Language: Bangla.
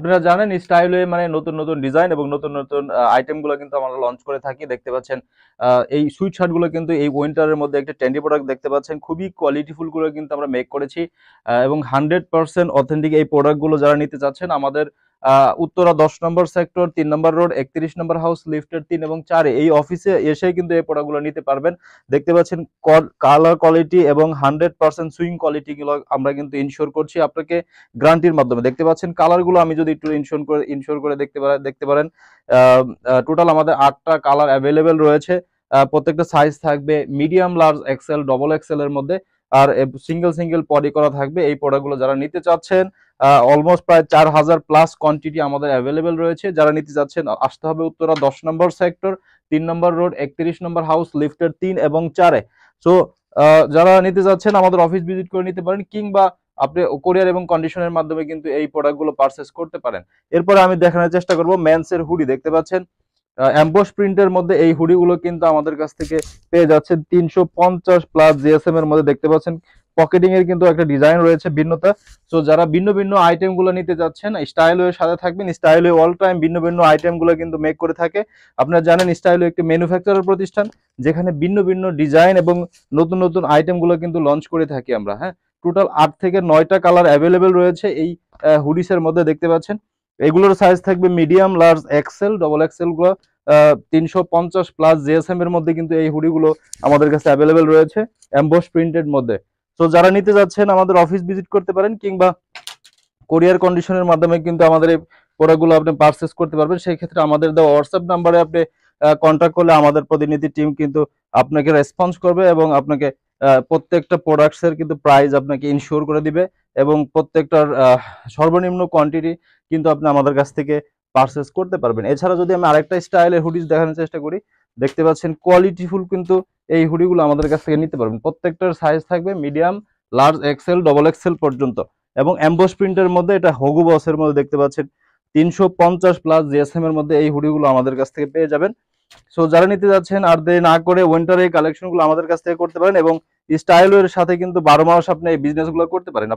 আপনারা জানেন স্টাইলওয়ে মানে নতুন নতুন ডিজাইন এবং নতুন নতুন আইটেমগুলো কিন্তু আমরা লঞ্চ করে থাকি। দেখতে পাচ্ছেন এই সুইট শার্টগুলো কিন্তু এই উইন্টারের মধ্যে একটা ট্রেন্ডি প্রোডাক্ট দেখতে পাচ্ছেন। খুবই কোয়ালিটিফুল করে কিন্তু আমরা মেক করেছি এবং 100% অথেন্টিক এই প্রোডাক্টগুলো যারা নিতে চাচ্ছেন আমাদের উত্তরা 10 নম্বর সেক্টর 3 নম্বর রোড 31 নম্বর হাউস লিফটের 3 এবং 4 এই অফিসে এসে কিন্তু এই প্রোডাক্টগুলো নিতে পারবেন। দেখতে পাচ্ছেন কালার কোয়ালিটি এবং 100% সুইং কোয়ালিটি গুলো আমরা কিন্তু ইনশিওর করছি আপনাকে গ্যারান্টির মাধ্যমে। দেখতে পাচ্ছেন কালারগুলো আমি যদি একটু ইনশিওর করে দেখতে পারেন। টোটাল আমাদের 8টা কালার অ্যাভেলেবেল রয়েছে। প্রত্যেকটা সাইজ থাকবে medium, large, XL, double XL এর মধ্যে। আর সিঙ্গেল সিঙ্গেল পডি করা থাকবে। এই প্রোডাক্টগুলো যারা নিতে চাচ্ছেন অলমোস্ট প্রায় 4000 প্লাস কোয়ান্টিটি আমাদের অ্যাভেলেবেল রয়েছে। যারা নিতে চাচ্ছেন আসতে হবে উত্তরা 10 নম্বর সেক্টর 3 নম্বর রোড 31 নম্বর হাউস লিফটের 3 এবং 4 এ। সো যারা নিতে চাচ্ছেন আমাদের অফিস ভিজিট করে নিতে পারেন, কিংবা আপনি কোরিয়ার এবং কন্ডিশনের মাধ্যমে কিন্তু এই প্রোডাক্টগুলো পারচেস করতে পারেন। এরপরে আমি দেখানোর চেষ্টা করব মেন্সের হুডি। দেখতে পাচ্ছেন এমবস প্রিন্টের মধ্যে এই হুডিগুলো কিন্তু আমাদের কাছ থেকে পেয়ে যাচ্ছেন 350 প্লাস জিএসএম এর মধ্যে। দেখতে পাচ্ছেন পকেটিং এর কিন্তু একটা ডিজাইন রয়েছে ভিন্নতা। সো যারা ভিন্ন ভিন্ন আইটেম গুলো নিতে যাচ্ছেন স্টাইলওয়ের সাথে থাকবেন। স্টাইলওয়ে অল টাইম ভিন্ন ভিন্ন আইটেম গুলো কিন্তু মেক করে থাকে। আপনারা জানেন স্টাইলওয়ে একটি ম্যানুফ্যাকচারার প্রতিষ্ঠান যেখানে ভিন্ন ভিন্ন ডিজাইন এবং নতুন নতুন আইটেম গুলো কিন্তু লঞ্চ করে থাকি আমরা। হ্যাঁ, টোটাল 8 থেকে 9টা কালার অ্যাভেলেবেল রয়েছে এই হুডিসের মধ্যে। দেখতে পাচ্ছেন এগুলোর সাইজ থাকবে medium, large, XL, double XL গুলো 350 প্লাস জিএসএম এর মধ্যে কিন্তু এই হুডিগুলো আমাদের কাছে অ্যাভেলেবেল রয়েছে এমবস প্রিন্টেড মধ্যে। তো যারা নিতে যাচ্ছেন আমাদের অফিস ভিজিট করতে পারেন, কিংবা কোরিয়ার কন্ডিশনের মাধ্যমে কিন্তু আমাদের এই প্রোডাক্টগুলো আপনি পারচেস করতে পারবেন। সেই ক্ষেত্রে আমাদের দেওয়া হোয়াটসঅ্যাপ নাম্বারে আপনি কন্ট্যাক্ট করলে আমাদের প্রতিনিধি টিম কিন্তু আপনাকে রেসপন্স করবে এবং আপনাকে প্রত্যেকটা প্রোডাক্টস এর কিন্তু প্রাইস আপনাকে ইনশিওর করে দিবে এবং প্রত্যেকটার সর্বনিম্ন কোয়ান্টিটি কিন্তু আপনি আমাদের কাছ থেকে পারচেস করতে পারবেন। এছাড়া যদি আমি আরেকটা স্টাইলের হুডিস দেখানোর চেষ্টা করি, দেখতে পাচ্ছেন কোয়ালিটিফুল কিন্তু এই হুডিগুলো আমাদের কাছ থেকে নিতে পারবেন। প্রত্যেকটার সাইজ থাকবে medium, large, XL, double XL পর্যন্ত এবং এমবস প্রিন্টের মধ্যে এটা হগু বসের মধ্যে। দেখতে পাচ্ছেন 350 প্লাস জিএসএম এর মধ্যে এই হুডিগুলো আমাদের কাছ থেকে পেয়ে যাবেন। সো যারা নিতে যাচ্ছেন আর দেরি না করে উইন্টার এই কালেকশনগুলো আমাদের কাছ থেকে করতে পারেন এবং স্টাইলওয়ের সাথে কিন্তু 12 মাস আপনি এই বিজনেসগুলো করতে পারেন।